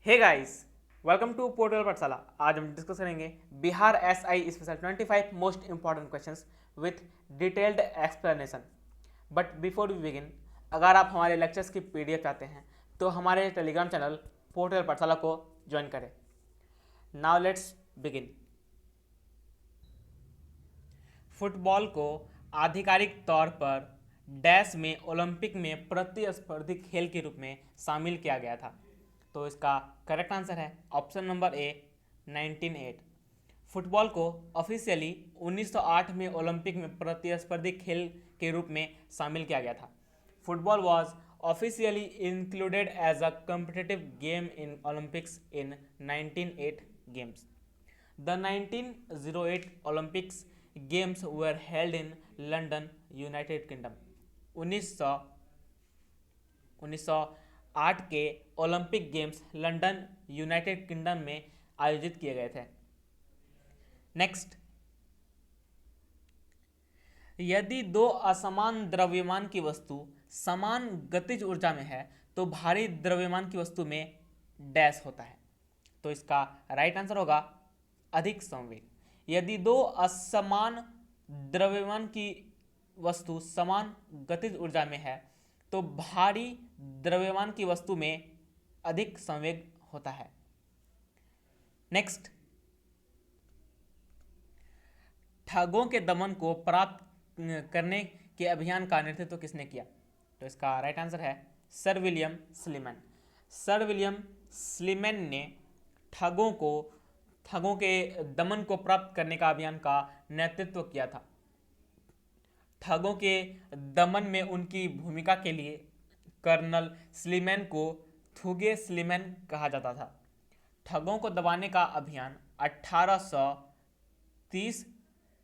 Hey guys, welcome to portal Pathshala. आज हम discuss करेंगे Bihar SI special 25 most important questions with detailed explanation. But before we begin, अगर आप हमारे लेक्चर्स की पीडीएफ चाहते हैं तो हमारे टेलीग्राम चैनल पोर्टल पाठशाला को ज्वाइन करें। Now let's begin. फुटबॉल को आधिकारिक तौर पर डैश में ओलंपिक में प्रतिस्पर्धी खेल के रूप में शामिल किया गया था। तो इसका करेक्ट आंसर है ऑप्शन नंबर ए 1908। फुटबॉल को ऑफिशियली 1908 में ओलंपिक में प्रतिस्पर्धी खेल के रूप में शामिल किया गया था। Football was officially included as a competitive game in Olympics in 1908 games. The 1908 Olympics Games were held in London, United Kingdom। 1908 के Olympic games London United kingdom में आयोजित किए गए थे। नेक्स्ट, यदि दो असमान द्रव्यमान की वस्तु समान गतिज ऊर्जा में है तो भारी द्रव्यमान की वस्तु में डैश होता है। तो इसका राइट आंसर होगा अधिक संवेग। यदि दो असमान द्रव्यमान की वस्तु समान गतिज ऊर्जा में है तो भारी द्रव्यमान की वस्तु में अधिक संवेग होता है। नेक्स्ट, ठगों के दमन को प्राप्त करने के अभियान का नेतृत्व किसने किया? तो इसका राइट आंसर है sir William Sleeman. Sir William Sleeman ने ठगों के दमन को प्राप्त करने का अभियान का नेतृत्व किया था। ठगों के दमन में उनकी भूमिका के लिए कर्नल स्लीमैन को थुगे स्लीमैन कहा जाता था। ठगों को दबाने का अभियान 1830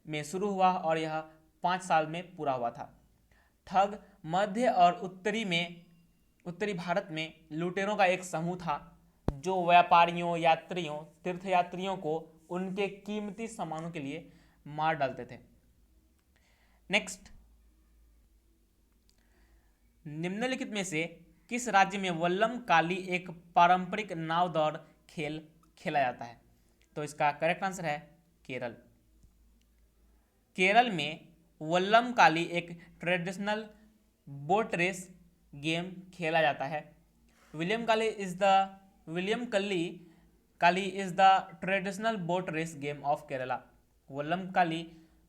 में शुरू हुआ और यह 5 साल में पूरा हुआ था। ठग मध्य और उत्तरी भारत में लुटेरों का एक समूह था जो व्यापारियों, यात्रियों, तीर्थयात्रियों को उनके कीमती सामानों के लिए मार डालते थे। नेक्स्ट, निम्नलिखित में से किस राज्य में वल्लम काली एक पारंपरिक नाव दौड़ खेल खेला जाता है? तो इसका करेक्ट आंसर है केरल। केरल में वल्लम काली एक ट्रेडिशनल बोट रेस गेम खेला जाता है। Vallam Kali is the traditional boat race game of Kerala. Vallam Kali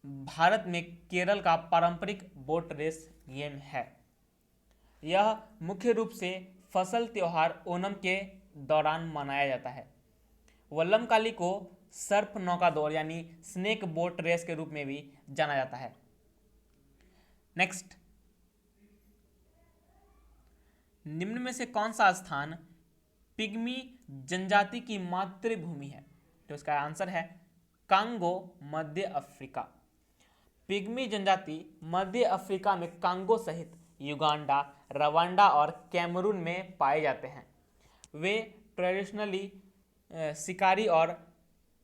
Bharat में केरल का पारंपरिक बोट रेस गेम है। यह मुख्य रूप से फसल त्योहार ओणम के दौरान मनाया जाता है। वल्लम काली को सर्प नौका दौड़ यानी स्नेक बोट रेस के रूप में भी जाना जाता है। नेक्स्ट, निम्न में से कौन सा स्थान पिग्मी जनजाति की मातृभूमि है? तो इसका आंसर है कांगो, मध्य अफ्रीका। पिग्मी जनजाति मध्य अफ्रीका में कांगो सहित युगांडा, रवांडा और कैमरून में पाए जाते हैं। वे ट्रेडिशनली शिकारी और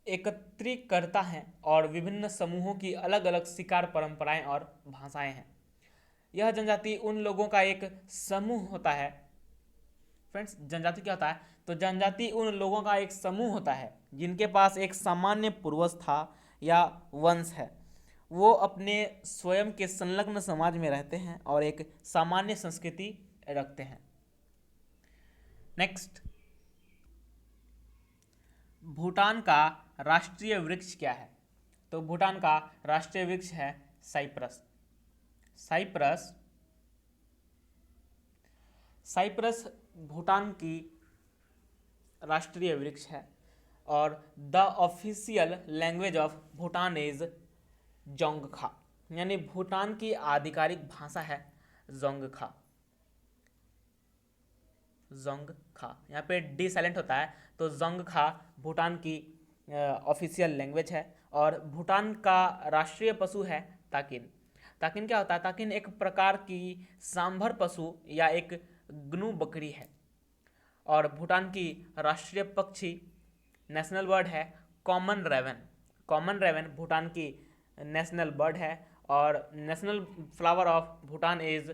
एकत्रीकर्ता हैं और विभिन्न समूहों की अलग अलग शिकार परंपराएं और भाषाएं हैं। यह जनजाति उन लोगों का एक समूह होता है। फ्रेंड्स, जनजाति क्या होता है? तो जनजाति उन लोगों का एक समूह होता है जिनके पास एक सामान्य पूर्वज था या वंश है। वो अपने स्वयं के संलग्न समाज में रहते हैं और एक सामान्य संस्कृति रखते हैं। नेक्स्ट, भूटान का राष्ट्रीय वृक्ष क्या है? तो भूटान का राष्ट्रीय वृक्ष है साइप्रस। साइप्रस भूटान की राष्ट्रीय वृक्ष है और the official language of Bhutan is Dzongkha, यानी भूटान की आधिकारिक भाषा है जोंगखा। यहाँ पे डी साइलेंट होता है, तो जोंगखा भूटान की ऑफिशियल लैंग्वेज है। और भूटान का राष्ट्रीय पशु है ताकिन। ताकिन क्या होता है? ताकिन एक प्रकार की सांभर पशु या एक ग्नू बकरी है। और भूटान की राष्ट्रीय पक्षी नेशनल बर्ड है कॉमन रेवन भूटान की नेशनल बर्ड है। और national flower of Bhutan is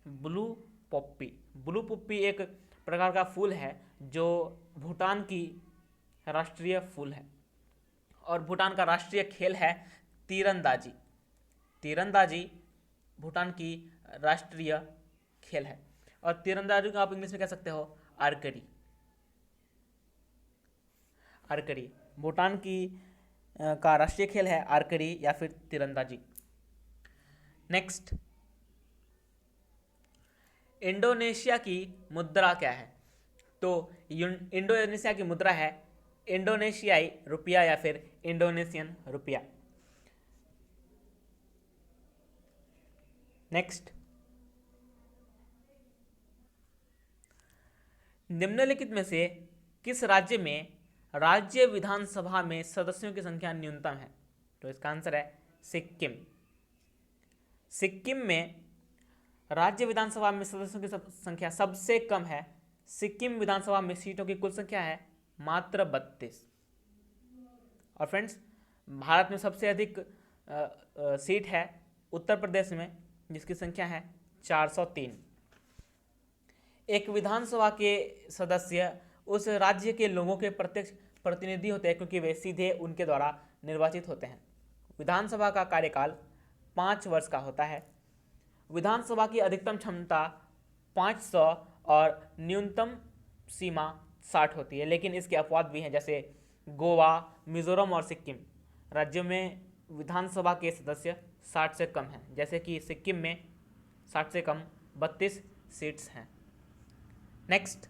blue poppy. Blue poppy एक प्रकार का फूल है जो भूटान की राष्ट्रीय फूल है और भूटान का राष्ट्रीय खेल है तीरंदाजी। तीरंदाजी भूटान की राष्ट्रीय खेल है और तीरंदाजी को आप इंग्लिश में कह सकते हो आर्करी। आर्करी भूटान की का राष्ट्रीय खेल है आर्करी या फिर तीरंदाजी। नेक्स्ट, इंडोनेशिया की मुद्रा क्या है? तो इंडोनेशिया की मुद्रा है इंडोनेशियाई रुपया या फिर इंडोनेशियन रुपया। नेक्स्ट, निम्नलिखित में से किस राज्य में राज्य विधानसभा में सदस्यों की संख्या न्यूनतम है? तो इसका आंसर है सिक्किम। सिक्किम में राज्य विधानसभा में सदस्यों की संख्या सबसे कम है। सिक्किम विधानसभा में सीटों की कुल संख्या है मात्र 32। और फ्रेंड्स, भारत में सबसे अधिक सीट है उत्तर प्रदेश में, जिसकी संख्या है 403। एक विधानसभा के सदस्य उस राज्य के लोगों के प्रत्यक्ष प्रतिनिधि होते हैं, क्योंकि वे सीधे उनके द्वारा निर्वाचित होते हैं। विधानसभा का कार्यकाल 5 वर्ष का होता है। विधानसभा की अधिकतम क्षमता 500 और न्यूनतम सीमा 60 होती है, लेकिन इसके अपवाद भी हैं, जैसे गोवा, मिजोरम और सिक्किम राज्यों में विधानसभा के सदस्य 60 से कम हैं, जैसे कि सिक्किम में 60 से कम 32 सीट्स हैं। नेक्स्ट,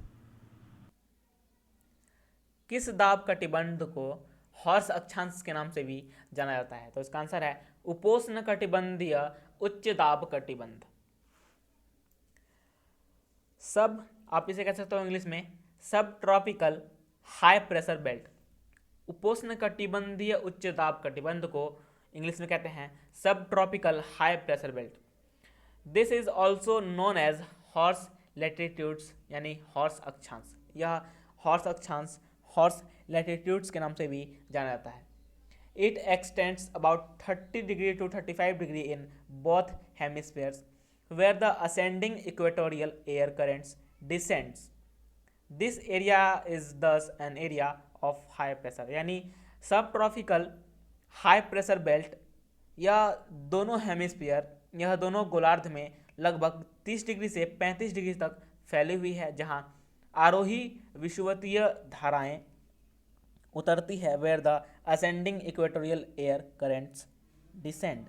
किस दाब कटिबंध को हॉर्स अक्षांश के नाम से भी जाना जाता है? तो इसका आंसर है उपोष्ण कटिबंधीय उच्च दाब कटिबंध। सब आप इसे कह सकते हो इंग्लिश में सब ट्रॉपिकल हाई प्रेशर बेल्ट। उपोष्ण कटिबंधीय उच्च दाब कटिबंध को इंग्लिश में कहते हैं सब tropical high pressure belt. This is also known as horse latitudes, यानी हॉर्स अक्षांश। यह हॉर्स अक्षांश हॉर्स लैटिट्यूड्स के नाम से भी जाना जाता है। It extends about 30 degree to 35 degree in both hemispheres where the ascending equatorial air currents descends. This area is thus an area of high pressure. यानी सब ट्रॉपिकल हाई प्रेशर बेल्ट यह दोनों हेमिस्फीयर, यह दोनों गोलार्ध में लगभग 30 डिग्री से 35 डिग्री तक फैली हुई है, जहां आरोही विषुवतीय धाराएं उतरती है where the ascending equatorial air currents descend.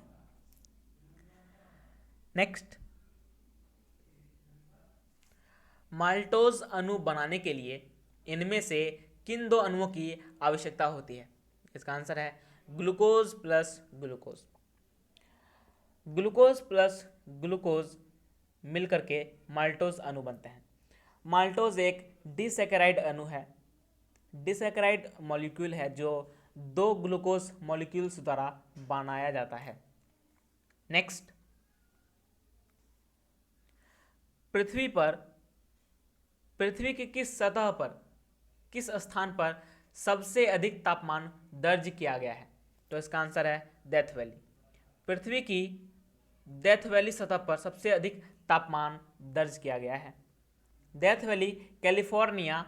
Next, maltose अणु बनाने के लिए इनमें से किन 2 अणुओं की आवश्यकता होती है? इसका आंसर है glucose plus glucose. Glucose plus glucose मिलकर के माल्टोज अणु बनते हैं। माल्टोज एक डिसैकेराइड अणु है। डिसैकेराइड मॉलिक्यूल है जो 2 ग्लूकोज मॉलिक्यूल्स द्वारा बनाया जाता है। नेक्स्ट, पृथ्वी की किस सतह पर, किस स्थान पर सबसे अधिक तापमान दर्ज किया गया है? तो इसका आंसर है डेथ वैली। पृथ्वी की डेथ वैली सतह पर सबसे अधिक तापमान दर्ज किया गया है। डेथ वैली कैलिफोर्निया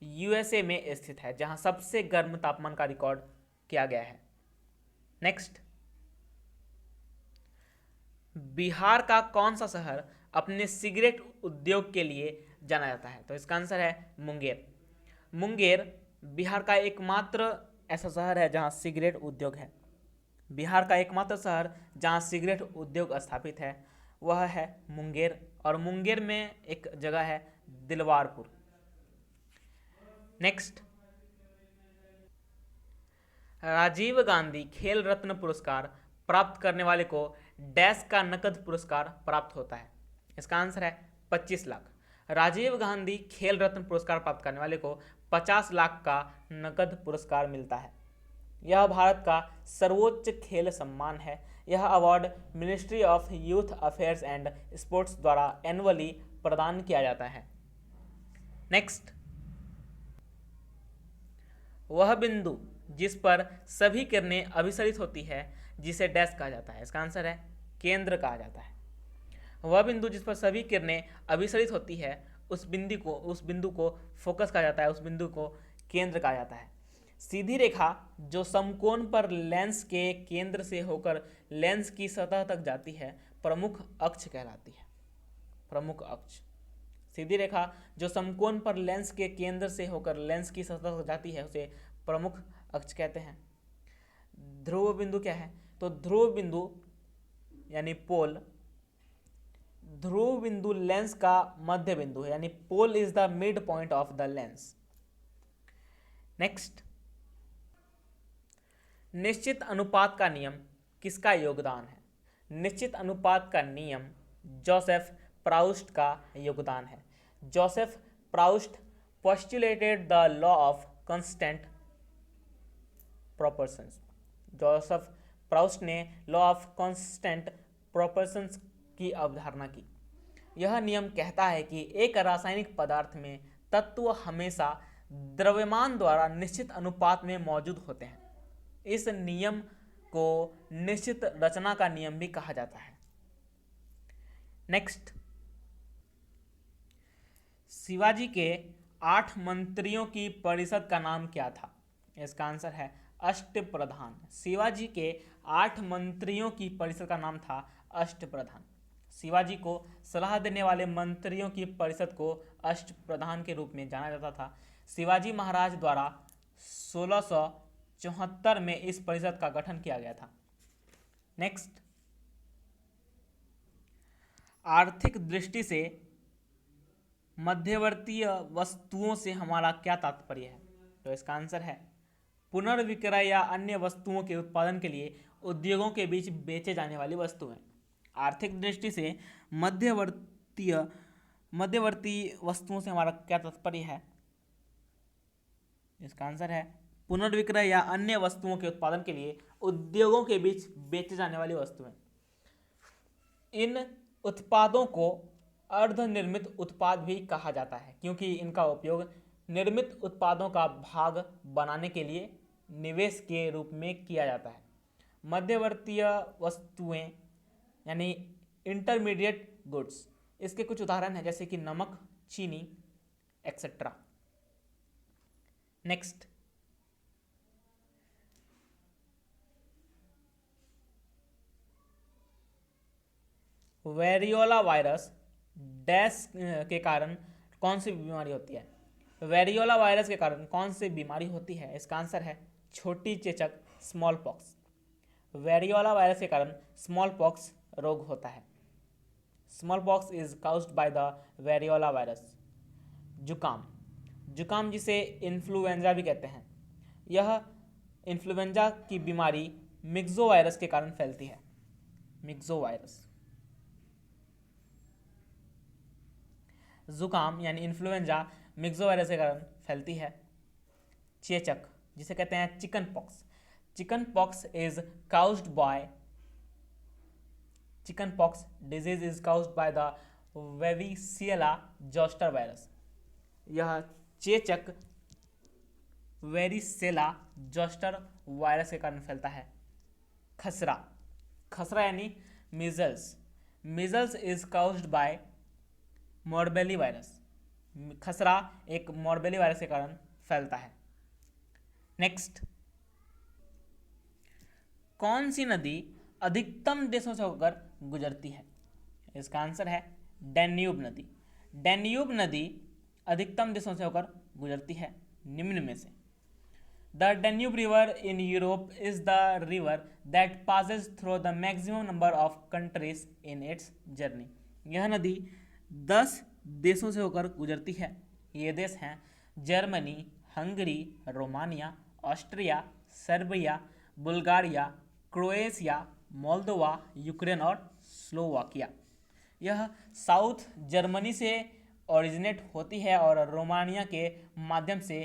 यूएसए में स्थित है, जहां सबसे गर्म तापमान का रिकॉर्ड किया गया है। नेक्स्ट, बिहार का कौन सा शहर अपने सिगरेट उद्योग के लिए जाना जाता है? तो इसका आंसर है मुंगेर। मुंगेर बिहार का एकमात्र ऐसा शहर है जहां सिगरेट उद्योग है। बिहार का एकमात्र शहर जहां सिगरेट उद्योग स्थापित है वह है मुंगेर, और मुंगेर में एक जगह है दिलवारपुर। नेक्स्ट, राजीव गांधी खेल रत्न पुरस्कार प्राप्त करने वाले को डैश का नकद पुरस्कार प्राप्त होता है? इसका आंसर है 25 लाख। राजीव गांधी खेल रत्न पुरस्कार प्राप्त करने वाले को 50 लाख का नकद पुरस्कार मिलता है। यह भारत का सर्वोच्च खेल सम्मान है। यह award ministry of youth affairs and sports द्वारा एनुअली प्रदान किया जाता है। नेक्स्ट, वह बिंदु जिस पर सभी किरणें अभिसरित होती है जिसे डैश कहा जाता है? इसका आंसर है केंद्र कहा जाता है। वह बिंदु जिस पर सभी किरणें अभिसरित होती है उस बिंदु को फोकस कहा जाता है, उस बिंदु को केंद्र कहा जाता है। सीधी रेखा जो समकोण पर लेंस के केंद्र से होकर लेंस की सतह तक जाती है प्रमुख अक्ष कहलाती है। प्रमुख अक्ष। सीधी रेखा जो समकोण पर लेंस के केंद्र से होकर लेंस की सतह तक जाती है उसे प्रमुख अक्ष कहते हैं। ध्रुव बिंदु क्या है? तो ध्रुव बिंदु यानी पोल, ध्रुव बिंदु लेंस का मध्य बिंदु है, यानी pole is the mid point of the lens. Next, निश्चित अनुपात का नियम किसका योगदान है? निश्चित अनुपात का नियम जोसेफ प्राउस्ट का योगदान है। Joseph Proust postulated the law of constant proportions. Joseph Proust ने लॉ ऑफ कांस्टेंट प्रोपोर्शंस की अवधारणा की। यह नियम कहता है कि एक रासायनिक पदार्थ में तत्व हमेशा द्रव्यमान द्वारा निश्चित अनुपात में मौजूद होते हैं। इस नियम को निश्चित रचना का नियम भी कहा जाता है। नेक्स्ट, शिवाजी के 8 मंत्रियों की परिषद का नाम क्या था? इसका आंसर है अष्टप्रधान। शिवाजी के 8 मंत्रियों की परिषद का नाम था अष्टप्रधान। शिवाजी को सलाह देने वाले मंत्रियों की परिषद को अष्टप्रधान के रूप में जाना जाता था। शिवाजी महाराज द्वारा 1674 में इस परिषद का गठन किया गया था। नेक्स्ट, आर्थिक दृष्टि से मध्यवर्तीय वस्तुओं से हमारा क्या तात्पर्य है? तो इसका आंसर है पुनर्विक्रय या अन्य वस्तुओं के उत्पादन के लिए उद्योगों के बीच बेचे जाने वाली वस्तुएं। आर्थिक दृष्टि से मध्यवर्ती वस्तुओं से हमारा क्या तात्पर्य है? इसका आंसर है पुनर्विक्रय या अन्य वस्तुओं के उत्पादन के लिए उद्योगों के बीच बेचे जाने वाली वस्तुएं। इन उत्पादों को अर्धनिर्मित उत्पाद भी कहा जाता है क्योंकि इनका उपयोग निर्मित उत्पादों का भाग बनाने के लिए निवेश के रूप में किया जाता है। मध्यवर्तीय वस्तुएं यानी इंटरमीडिएट गुड्स, इसके कुछ उदाहरण हैं जैसे कि नमक, चीनी etcetera. Next, variola virus dash के कारण कौन सी बीमारी होती है? वेरियोला वायरस के कारण कौन सी बीमारी होती है? इसका आंसर है छोटी चेचक, स्मॉल पॉक्स। वेरियोला वायरस के कारण स्मॉल पॉक्स रोग होता है। Small pox is caused by the variola virus. जुकाम, जुकाम जिसे इन्फ्लुएंजा भी कहते हैं, यह इन्फ्लुएंजा की बीमारी मिक्सो वायरस के कारण फैलती है। Myxo virus. जुकाम यानी इन्फ्लुएंजा मिक्सो वायरस के कारण फैलती है। चेचक जिसे कहते हैं chicken pox. Chicken pox is caused by chicken pox disease is caused by the varicella zoster virus. यह चेचक वेरिसेला जोस्टर वायरस के कारण फैलता है। खसरा, खसरा यानी measles. Measles is caused by morbilli virus. खसरा एक मोरबेली वायरस के कारण फैलता है। नेक्स्ट, कौन सी नदी अधिकतम देशों से होकर गुजरती है? इसका आंसर है डैन्यूब नदी। डैन्यूब नदी अधिकतम देशों से होकर गुजरती है निम्न में से। The Danube river in Europe is the river that Passage through the maximum number of countries in its journey. यह नदी 10 देशों से होकर गुजरती है। ये देश हैं Germany, Hungary, Romania, Austria, Serbia, Bulgaria, Croatia, Moldova, Ukraine और स्लोवाकिया। यह साउथ जर्मनी से ओरिजिनेट होती है और रोमानिया के माध्यम से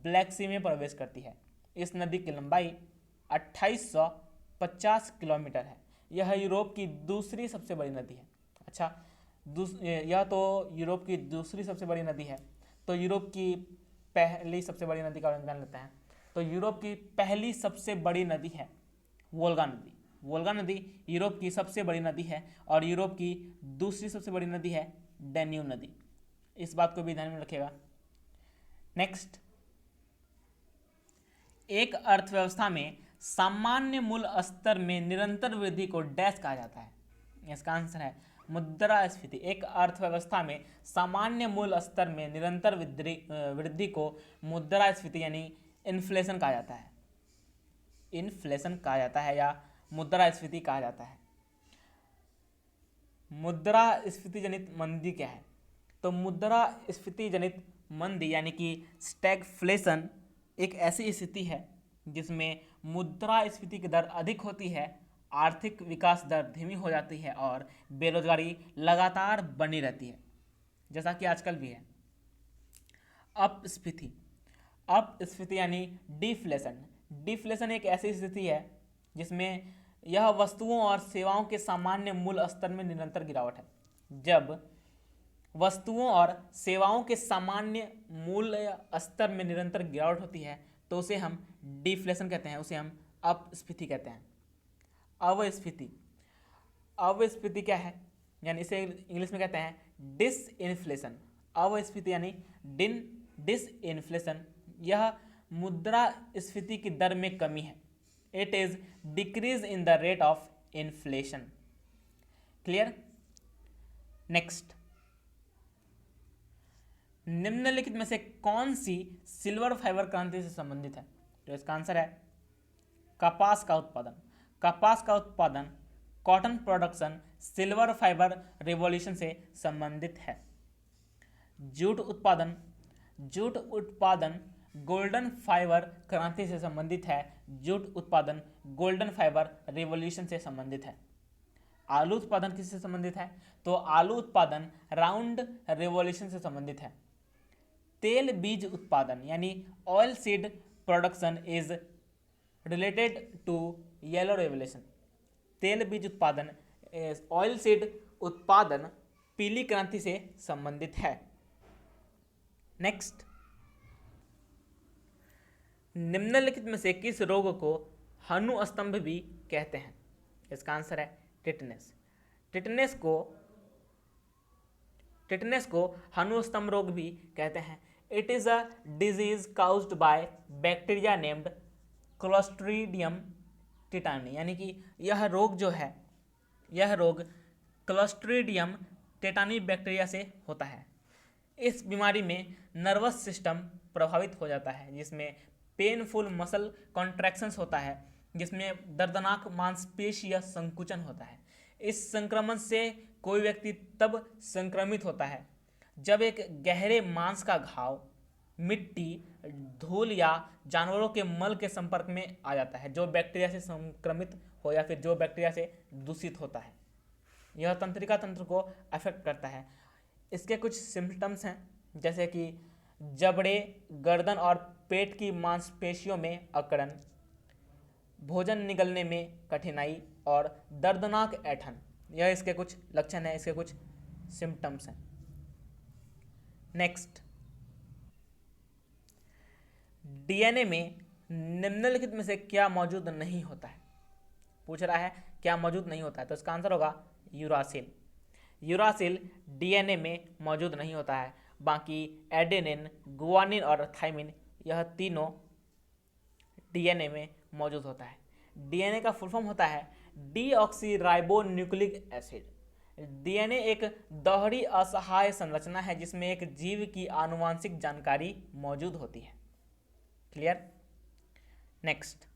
ब्लैक सी में प्रवेश करती है। इस नदी की लंबाई 2850 किलोमीटर है। यह यूरोप की दूसरी सबसे बड़ी नदी है। अच्छा, यह तो यूरोप की दूसरी सबसे बड़ी नदी है, तो यूरोप की पहली सबसे बड़ी नदी का जान लेते हैं। तो यूरोप की पहली सबसे बड़ी नदी है वोल्गा नदी। वोल्गा नदी यूरोप की सबसे बड़ी नदी है और यूरोप की दूसरी सबसे बड़ी नदी है डैन्यूब नदी। इस बात को भी ध्यान में रखिएगा। नेक्स्ट, एक अर्थव्यवस्था में सामान्य मूल स्तर में निरंतर वृद्धि को डैश कहा जाता है। इसका आंसर है मुद्रास्फीति। एक अर्थव्यवस्था में सामान्य मूल स्तर में निरंतर वृद्धि को मुद्रास्फीति यानी इन्फ्लेशन कहा जाता है। इन्फ्लेशन कहा जाता है या मुद्रास्फीति कहा जाता है। मुद्रास्फीति जनित मंदी क्या है? तो मुद्रास्फीति जनित मंदी यानी कि स्टैगफ्लेशन एक ऐसी स्थिति है जिसमें मुद्रास्फीति की दर अधिक होती है, आर्थिक विकास दर धीमी हो जाती है और बेरोजगारी लगातार बनी रहती है, जैसा कि आजकल भी है। अपस्फीति, अपस्फीति यानी डिफ्लेशन। डिफ्लेशन एक ऐसी स्थिति है जिसमें यह वस्तुओं और सेवाओं के सामान्य मूल स्तर में निरंतर गिरावट है। जब वस्तुओं और सेवाओं के सामान्य मूल्य स्तर में निरंतर गिरावट होती है तो उसे हम डिफ्लेशन कहते हैं, उसे हम अपस्फीति कहते हैं। अवस्फीति, अवस्फीति क्या है? यानी इसे इंग्लिश में कहते हैं डिसइन्फ्लेशन। अवस्फीति यानी डिसइन्फ्लेशन, यह मुद्रास्फीति की दर में कमी है। It is decrease in the rate of inflation. Clear? Next, निम्नलिखित में से कौन सी सिल्वर फाइबर क्रांति से संबंधित है? तो इसका आंसर है कपास का उत्पादन। कपास का उत्पादन, cotton production silver fibre revolution से संबंधित है। जूट उत्पादन, जूट उत्पादन गोल्डन फाइबर क्रांति से संबंधित है। जूट उत्पादन गोल्डन फाइबर रिवॉल्यूशन से संबंधित है। आलू उत्पादन किससे संबंधित है? तो आलू उत्पादन राउंड रिवॉल्यूशन से संबंधित है। तेल बीज उत्पादन यानी oil seed production is related to yellow revolution. तेल बीज उत्पादन, ऑयल सीड उत्पादन पीली क्रांति से संबंधित है। नेक्स्ट, निम्नलिखित में से किस रोग को हनु स्तंभ भी कहते हैं? इसका आंसर है टिटनेस। टिटनेस को हनु स्तंभ रोग भी कहते हैं। It is a disease caused by bacteria named clostridium tetani, यानी कि यह रोग जो है, यह रोग क्लोस्ट्रीडियम टिटानी बैक्टीरिया से होता है। इस बीमारी में नर्वस सिस्टम प्रभावित हो जाता है, जिसमें पेनफुल मसल कॉन्ट्रैक्शंस होता है, जिसमें दर्दनाक मांसपेशीय संकुचन होता है। इस संक्रमण से कोई व्यक्ति तब संक्रमित होता है जब एक गहरे मांस का घाव मिट्टी, धूल या जानवरों के मल के संपर्क में आ जाता है, जो बैक्टीरिया से संक्रमित हो या फिर जो बैक्टीरिया से दूषित होता है। यह तंत्रिका तंत्र को अफेक्ट करता है। इसके कुछ सिम्टम्स हैं, जैसे कि जबड़े, गर्दन और पेट की मांसपेशियों में अकड़न, भोजन निगलने में कठिनाई और दर्दनाक ऐंठन। यह इसके कुछ लक्षण हैं, इसके कुछ सिम्टम्स हैं। नेक्स्ट, डीएनए में निम्नलिखित में से क्या मौजूद नहीं होता है? पूछ रहा है क्या मौजूद नहीं होता है, तो इसका आंसर होगा यूरासिल। यूरासिल डीएनए में मौजूद नहीं होता है। बाकी एडेनिन, गुआनिन और थाइमिन, यह तीनों डीएनए में मौजूद होता है। डीएनए का फुल फॉर्म होता है डीऑक्सीराइबोन्यूक्लिक एसिड। डीएनए एक दोहरी असहाय संरचना है जिसमें एक जीव की आनुवांशिक जानकारी मौजूद होती है। क्लियर? नेक्स्ट,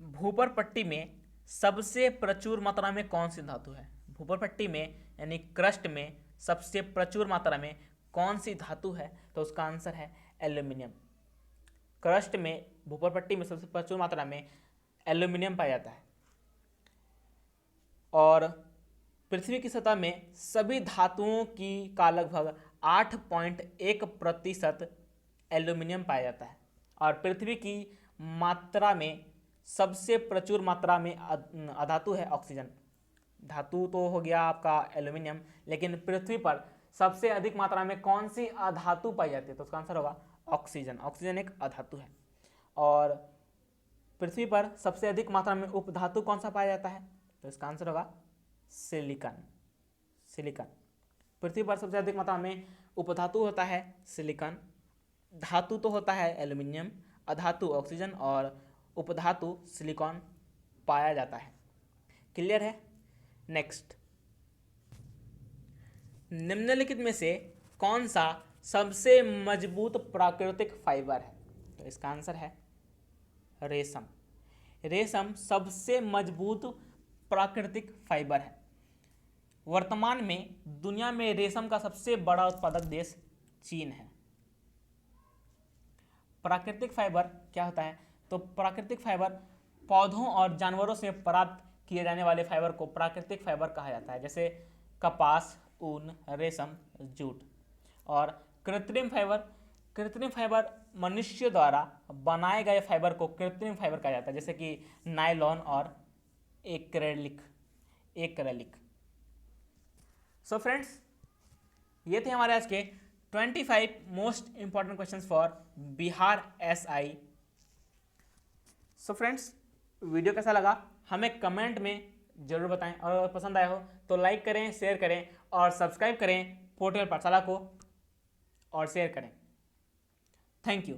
भूपर पट्टी में सबसे प्रचुर मात्रा में कौन सी धातु है? भूपर पट्टी में यानी क्रस्ट में सबसे प्रचुर मात्रा में कौन सी धातु है? तो उसका आंसर है एल्यूमिनियम। क्रस्ट में, भूपर पट्टी में सबसे प्रचुर मात्रा में एल्यूमिनियम पाया जाता है। और पृथ्वी की सतह में सभी धातुओं की का लगभग 8.1% एल्यूमिनियम पाया जाता है। और पृथ्वी की मात्रा में सबसे प्रचुर मात्रा में अधातु है ऑक्सीजन। धातु तो हो गया आपका एल्यूमिनियम, लेकिन पृथ्वी पर सबसे अधिक मात्रा में कौन सी अधातु पाई जाती है? तो उसका आंसर होगा ऑक्सीजन। ऑक्सीजन एक अधातु है। और पृथ्वी पर सबसे अधिक मात्रा में उपधातु कौन सा पाया जाता है? तो इसका आंसर होगा सिलिकॉन। सिलिकॉन। पृथ्वी पर सबसे अधिक मात्रा में उपधातु होता है सिलिकॉन, धातु तो होता है एल्यूमिनियम, अधातु ऑक्सीजन और उपधातु सिलिकॉन पाया जाता है। क्लियर है। नेक्स्ट, निम्नलिखित में से कौन सा सबसे मजबूत प्राकृतिक फाइबर है? तो इसका आंसर है रेशम। रेशम सबसे मजबूत प्राकृतिक फाइबर है। वर्तमान में दुनिया में रेशम का सबसे बड़ा उत्पादक देश चीन है। प्राकृतिक फाइबर क्या होता है? तो प्राकृतिक फाइबर पौधों और जानवरों से प्राप्त किए जाने वाले फाइबर को प्राकृतिक फाइबर कहा जाता है, जैसे कपास, ऊन, रेशम, जूट। और कृत्रिम फाइबर मनुष्य द्वारा बनाए गए फाइबर को कृत्रिम फाइबर कहा जाता है, जैसे कि नायलॉन और एक्रेलिक। सो फ्रेंड्स, ये थे हमारे आज के 25 most important questions for Bihar SI. So friends, video कैसा लगा हमें कमेंट में जरूर बताएं, और अगर पसंद आया हो तो लाइक करें, शेयर करें और सब्सक्राइब करें पोर्टल पाठशाला को और शेयर करें। Thank you.